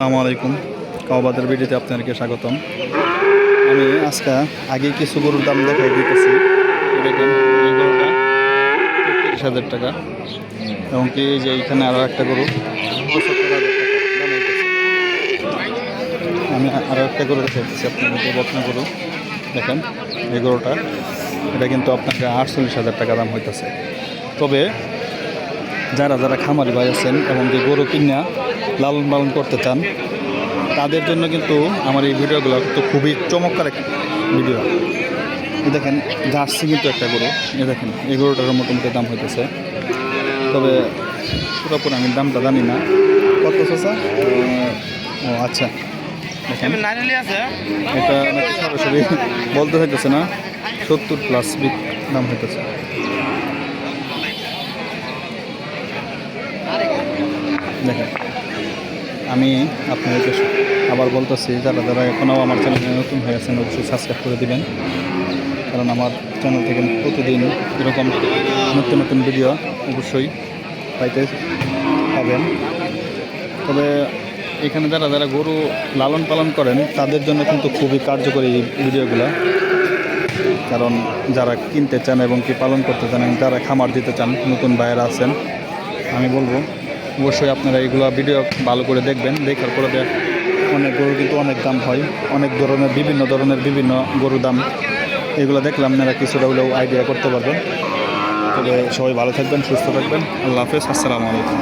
আসসালামু আলাইকুম। কাওবাদের ভিডিওতে আপনাদেরকে স্বাগতম। আমি আজকে আগে কিছু গরুর দাম দেখাই দিতেছি। দেখেন এই গরুটা ৩৩,০০০ টাকা এবং কি এই যে এইখানে আরও একটা গরু ৭৫,০০০ টাকা দাম হইতেছে। আমি আরও একটা গরু দেখাইতেছি আপনাদেরকে, বকনা গরু। দেখেন এই গরুটা, এটা কিন্তু আপনাকে ৪৮,০০০ টাকা দাম হইতেছে। তবে যারা যারা খামারি ভাই আছেন এবং যে গরু কিনা লালন পালন করতে চান তাদের জন্য কিন্তু আমার এই ভিডিওগুলো কিন্তু খুবই চমৎকার একটা ভিডিও। দেখেন জার্সি কিন্তু একটা গরু, দেখেন এই গরুটার মোটামুটি দাম হইতেছে। তবে পুরোপুরি আমি দামটা জানি না কত চাচা। ও আচ্ছা, দেখেন এটা নাকি সরাসরি বলতে হইতেছে না, 70+ দাম হইতেছে। দেখেন আমি আপনাদেরকে আবার বলতেছি, যারা যারা এখনও আমার চ্যানেলে নতুন হয়ে আছেন অবশ্যই সাবস্ক্রাইব করে দিবেন, কারণ আমার চ্যানেল থেকে প্রতিদিন এরকম নতুন নতুন ভিডিও অবশ্যই পাইতে পাবেন। তবে এখানে যারা যারা গরু লালন পালন করেন তাদের জন্য কিন্তু খুবই কার্যকরী এই ভিডিওগুলো, কারণ যারা কিনতে চান এবং কি পালন করতে চান এবং যারা খামার দিতে চান নতুন ভাইয়েরা আছেন, আমি বলবো অবশ্যই আপনারা এইগুলো ভিডিও ভালো করে দেখবেন। দেখার পরে অনেক গরু কিন্তু অনেক দাম হয়, অনেক ধরনের বিভিন্ন গরুর দাম, এগুলো দেখলে আপনারা কিছুটা হলেও আইডিয়া করতে পারবেন। তবে সবাই ভালো থাকবেন, সুস্থ থাকবেন। আল্লাহ হাফেজ, আসসালামু আলাইকুম।